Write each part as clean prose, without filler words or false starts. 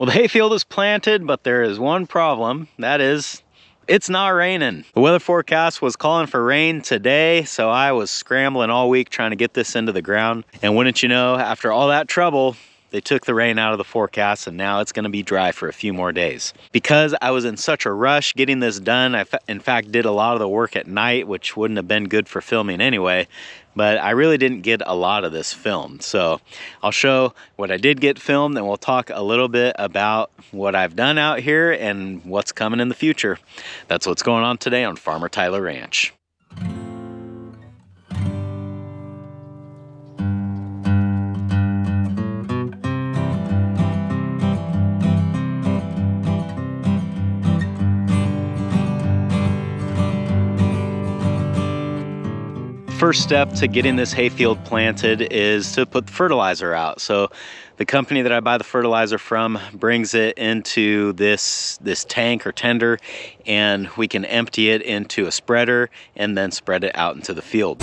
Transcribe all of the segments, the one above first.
Well, the hayfield is planted, but there is one problem. That is, it's not raining. The weather forecast was calling for rain today, so I was scrambling all week trying to get this into the ground. And wouldn't you know, after all that trouble, they took the rain out of the forecast, and now it's gonna be dry for a few more days. Because I was in such a rush getting this done, I in fact did a lot of the work at night, which wouldn't have been good for filming anyway, but I really didn't get a lot of this filmed. So I'll show what I did get filmed, and we'll talk a little bit about what I've done out here and what's coming in the future. That's what's going on today on Farmer Tyler Ranch. First step to getting this hayfield planted is to put the fertilizer out. So the company that I buy the fertilizer from brings it into this tank or tender, and we can empty it into a spreader and then spread it out into the field.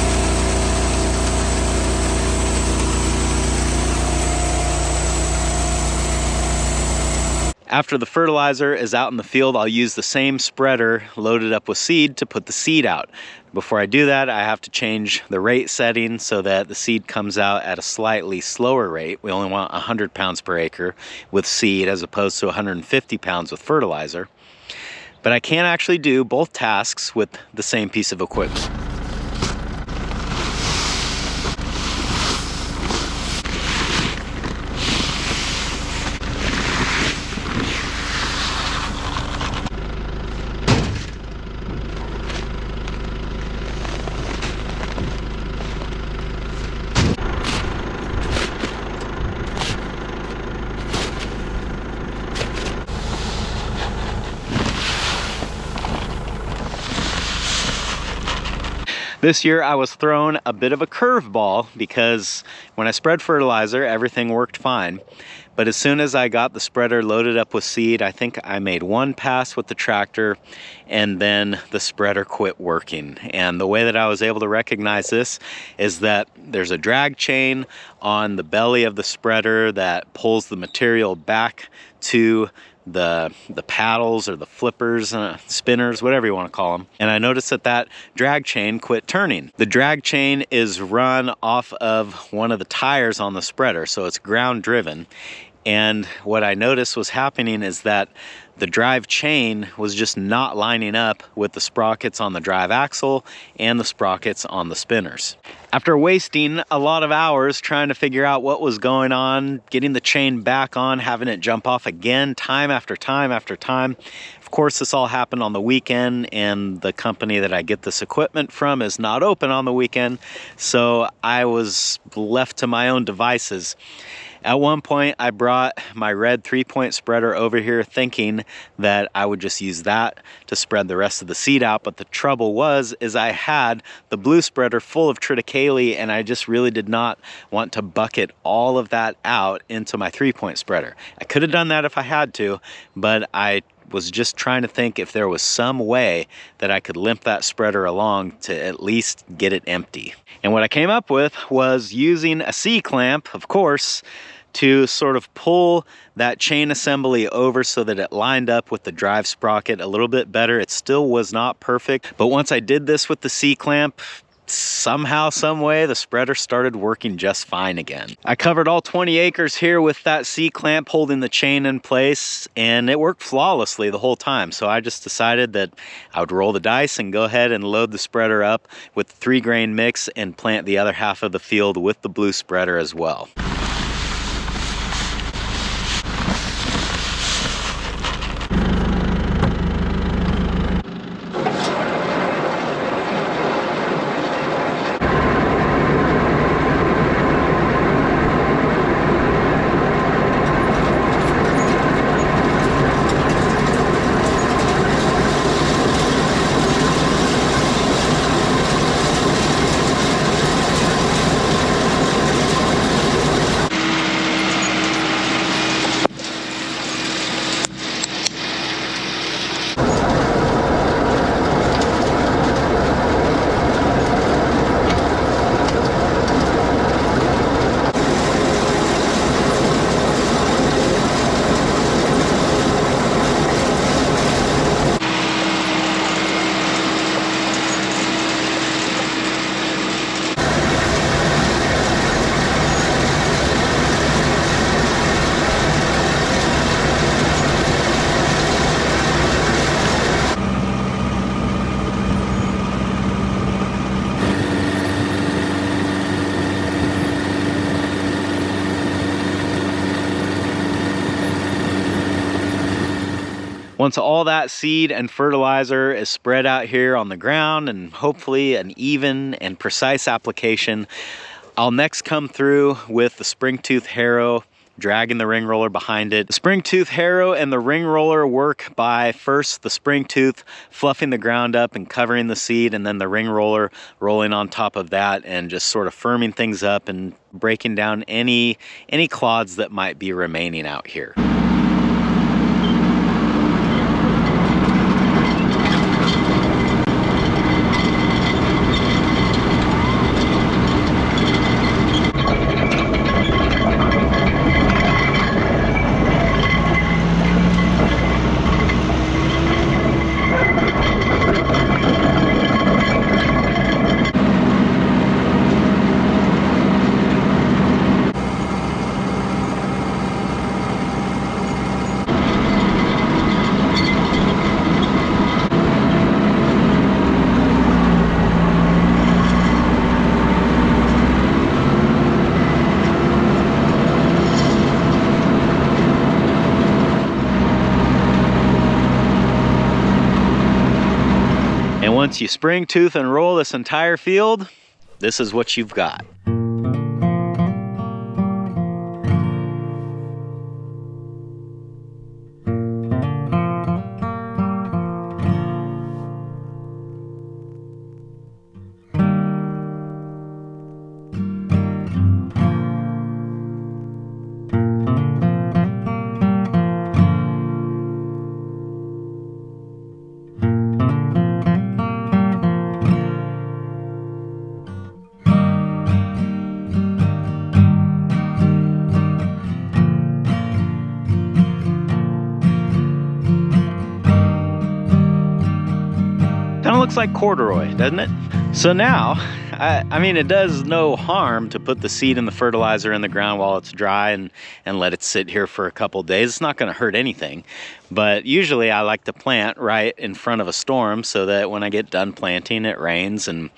After the fertilizer is out in the field, I'll use the same spreader loaded up with seed to put the seed out. Before I do that, I have to change the rate setting so that the seed comes out at a slightly slower rate. We only want 100 pounds per acre with seed as opposed to 150 pounds with fertilizer. But I can't actually do both tasks with the same piece of equipment. This year I was thrown a bit of a curveball because when I spread fertilizer, everything worked fine. But as soon as I got the spreader loaded up with seed, I think I made one pass with the tractor and then the spreader quit working. And the way that I was able to recognize this is that there's a drag chain on the belly of the spreader that pulls the material back to the paddles or the flippers, spinners, whatever you want to call them. And I noticed that that drag chain quit turning. The drag chain is run off of one of the tires on the spreader, so it's ground driven. And what I noticed was happening is that the drive chain was just not lining up with the sprockets on the drive axle and the sprockets on the spinners. After wasting a lot of hours trying to figure out what was going on, getting the chain back on, having it jump off again, time after time after time. Of course, this all happened on the weekend, and the company that I get this equipment from is not open on the weekend, so I was left to my own devices. At one point, I brought my red 3-point spreader over here thinking that I would just use that to spread the rest of the seed out. But the trouble is I had the blue spreader full of triticale, and I just really did not want to bucket all of that out into my 3-point spreader. I could have done that if I had to, but I was just trying to think if there was some way that I could limp that spreader along to at least get it empty. And what I came up with was using a C-clamp, of course, to sort of pull that chain assembly over so that it lined up with the drive sprocket a little bit better. It still was not perfect, but once I did this with the C-clamp, somehow, some way, the spreader started working just fine again. I covered all 20 acres here with that C-clamp holding the chain in place, and it worked flawlessly the whole time. So I just decided that I would roll the dice and go ahead and load the spreader up with the 3-grain mix and plant the other half of the field with the blue spreader as well. Once all that seed and fertilizer is spread out here on the ground, and hopefully an even and precise application, I'll next come through with the spring tooth harrow, dragging the ring roller behind it. The spring tooth harrow and the ring roller work by first the spring tooth fluffing the ground up and covering the seed, and then the ring roller rolling on top of that and just sort of firming things up and breaking down any clods that might be remaining out here. Once you spring tooth and roll this entire field, this is what you've got. Looks like corduroy, doesn't it? So now, I mean, it does no harm to put the seed and the fertilizer in the ground while it's dry and let it sit here for a couple days. It's not going to hurt anything. But usually I like to plant right in front of a storm so that when I get done planting, it rains and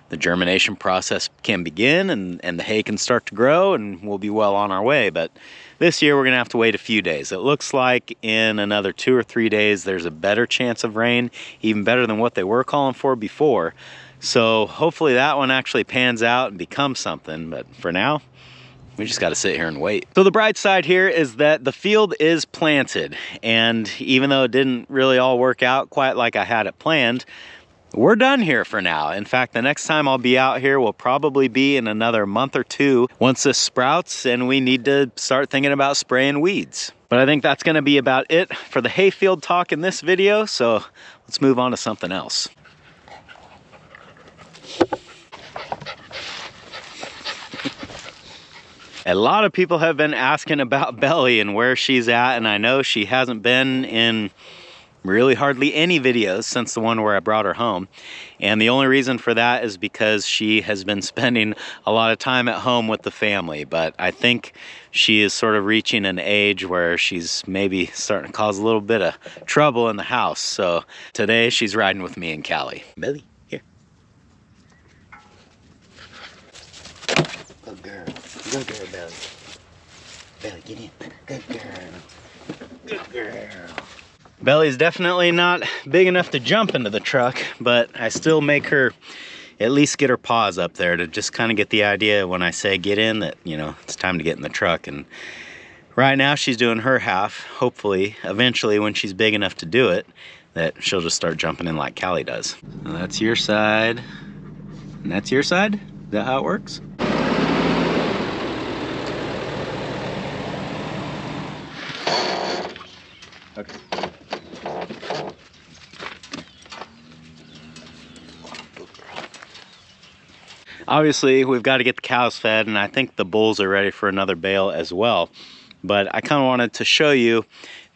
the germination process can begin and the hay can start to grow and we'll be well on our way. But this year we're gonna have to wait a few days. It looks like in another 2 or 3 days there's a better chance of rain, even better than what they were calling for before. So hopefully that one actually pans out and becomes something, but for now, we just got to sit here and wait. So the bright side here is that the field is planted, and even though it didn't really all work out quite like I had it planned, we're done here for now. In fact, the next time I'll be out here will probably be in another month or 2 once this sprouts and we need to start thinking about spraying weeds. But I think that's going to be about it for the hayfield talk in this video, so let's move on to something else. A lot of people have been asking about Belly and where she's at, and I know she hasn't been in really hardly any videos since the one where I brought her home. And the only reason for that is because she has been spending a lot of time at home with the family. But I think she is sort of reaching an age where she's maybe starting to cause a little bit of trouble in the house. So today she's riding with me and Callie. Belly, here. Good girl. Good girl, Belly. Belly, get in. Good girl. Good girl. Belly's definitely not big enough to jump into the truck, but I still make her at least get her paws up there to just kind of get the idea when I say get in that, you know, it's time to get in the truck. And right now she's doing her half. Hopefully, eventually when she's big enough to do it, that she'll just start jumping in like Callie does. Now that's your side, and that's your side? Is that how it works? Okay. Obviously, we've got to get the cows fed, and I think the bulls are ready for another bale as well. But I kind of wanted to show you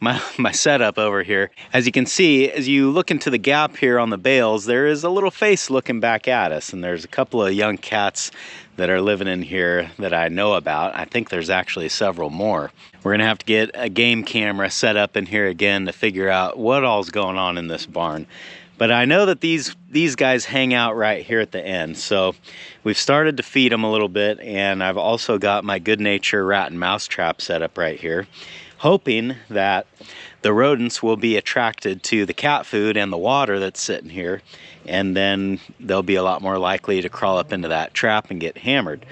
my setup over here. As you can see, as you look into the gap here on the bales, there is a little face looking back at us, and there's a couple of young cats that are living in here that I know about. I think there's actually several more. We're gonna have to get a game camera set up in here again to figure out what all's going on in this barn. But I know that these guys hang out right here at the end. So we've started to feed them a little bit, and I've also got my Good Nature rat and mouse trap set up right here. hoping that the rodents will be attracted to the cat food and the water that's sitting here, and then they'll be a lot more likely to crawl up into that trap and get hammered.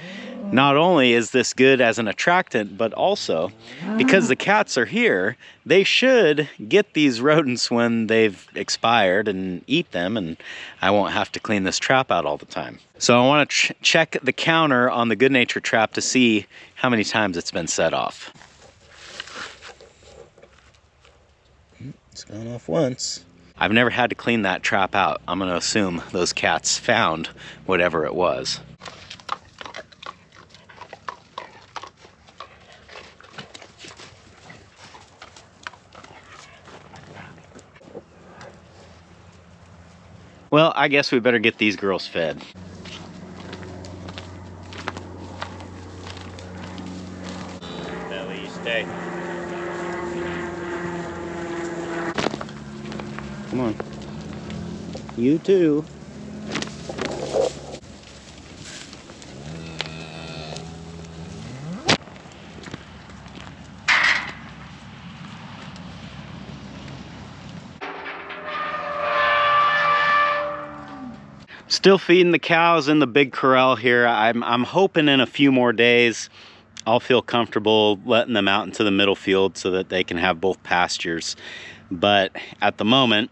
Not only is this good as an attractant, but also because the cats are here, they should get these rodents when they've expired and eat them, and I won't have to clean this trap out all the time. So I want to check the counter on the Good Nature trap to see how many times it's been set off. It's gone off once. I've never had to clean that trap out. I'm going to assume those cats found whatever it was. Well, I guess we better get these girls fed. Belly, stay. Come on. You too. Still feeding the cows in the big corral here. I'm hoping in a few more days I'll feel comfortable letting them out into the middle field so that they can have both pastures. But at the moment,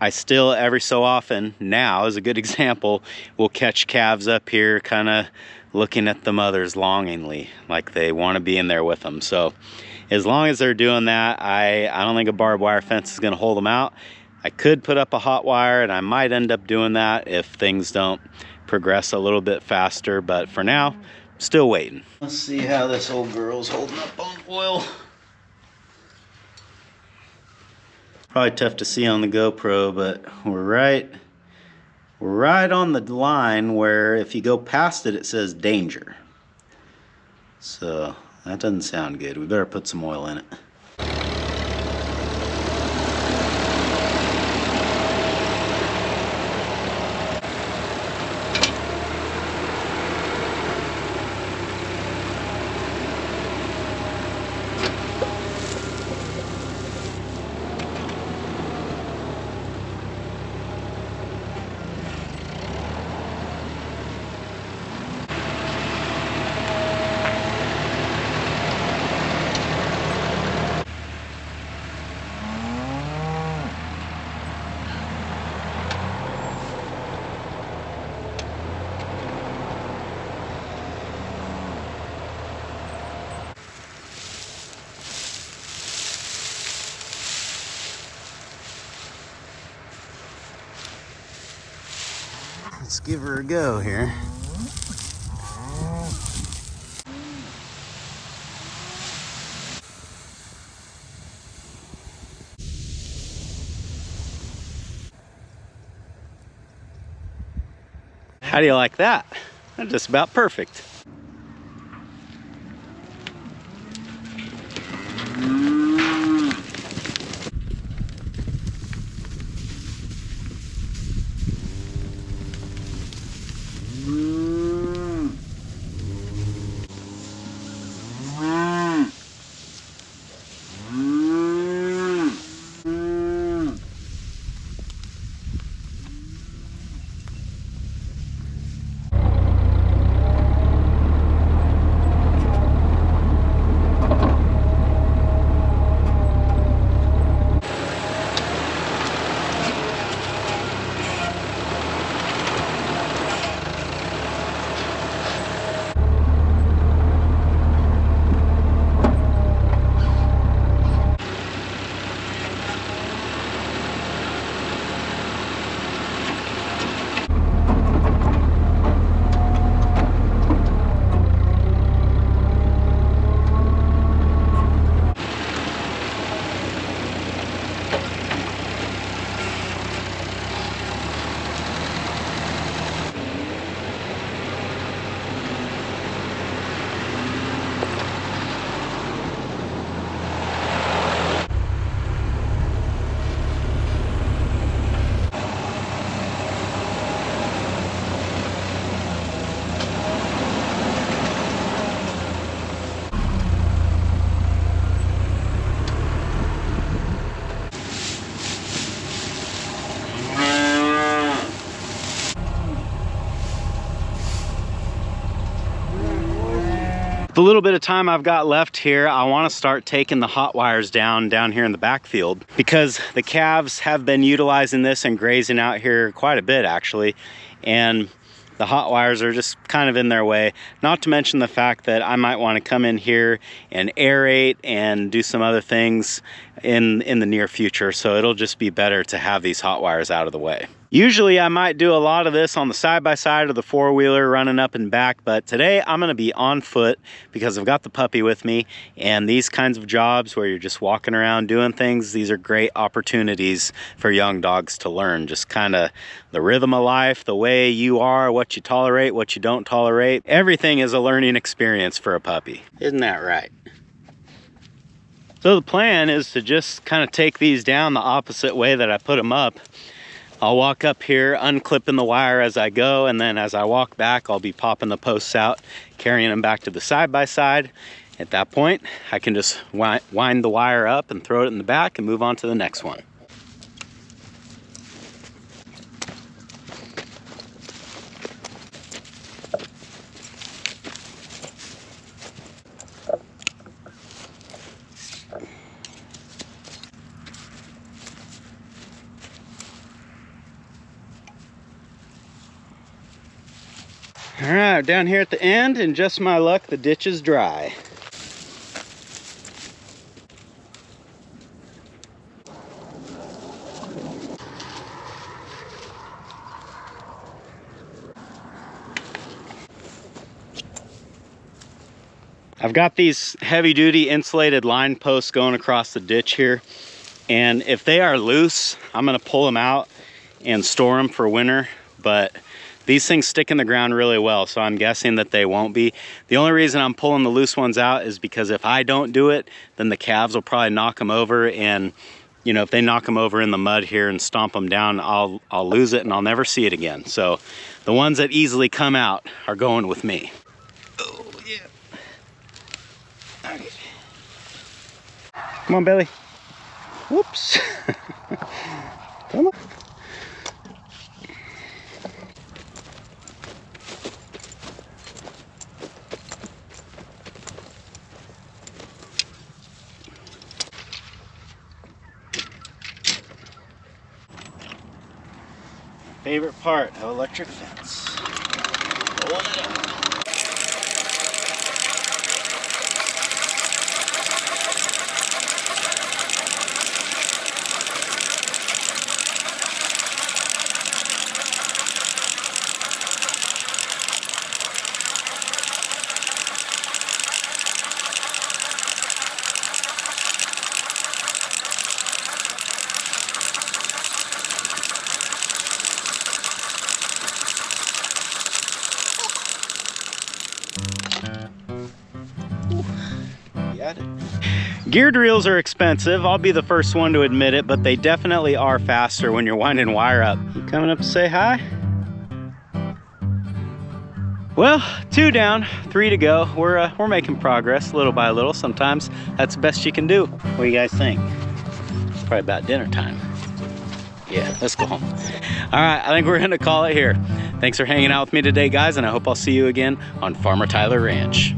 I still every so often, now is a good example, will catch calves up here kind of looking at the mothers longingly, like they want to be in there with them. So as long as they're doing that, I don't think a barbed wire fence is going to hold them out. I could put up a hot wire, and I might end up doing that if things don't progress a little bit faster, but for now, still waiting. Let's see how this old girl's holding up on oil. Probably tough to see on the GoPro, but we're right on the line where if you go past it, it says danger. So that doesn't sound good. We better put some oil in it. Let's give her a go here. How do you like that? That's just about perfect. The little bit of time I've got left here, I want to start taking the hot wires down here in the backfield, because the calves have been utilizing this and grazing out here quite a bit actually, and the hot wires are just kind of in their way. Not to mention the fact that I might want to come in here and aerate and do some other things in the near future, so it'll just be better to have these hot wires out of the way. Usually I might do a lot of this on the side-by-side or the four-wheeler running up and back, but today I'm gonna be on foot because I've got the puppy with me, and these kinds of jobs where you're just walking around doing things, these are great opportunities for young dogs to learn just kind of the rhythm of life, the way you are, what you tolerate, what you don't tolerate. Everything is a learning experience for a puppy. Isn't that right? So the plan is to just kind of take these down the opposite way that I put them up. I'll walk up here, unclipping the wire as I go, and then as I walk back, I'll be popping the posts out, carrying them back to the side-by-side. At that point, I can just wind the wire up and throw it in the back and move on to the next one. All right, down here at the end, and just my luck, the ditch is dry. I've got these heavy-duty insulated line posts going across the ditch here, and if they are loose, I'm gonna pull them out and store them for winter, but these things stick in the ground really well, so I'm guessing that they won't be. The only reason I'm pulling the loose ones out is because if I don't do it, then the calves will probably knock them over, and you know, if they knock them over in the mud here and stomp them down, I'll lose it and I'll never see it again. So the ones that easily come out are going with me. Oh yeah. Okay. Come on, Billy. Whoops. Come on. Favorite part of electric fence. Pulling it up. Geared reels are expensive, I'll be the first one to admit it, but they definitely are faster when you're winding wire up. You coming up to say hi? Well, 2 down, 3 to go. We're making progress little by little. Sometimes that's the best you can do. What do you guys think? It's probably about dinner time. Yeah, let's go home. All right, I think we're gonna call it here. Thanks for hanging out with me today, guys, and I hope I'll see you again on Farmer Tyler Ranch.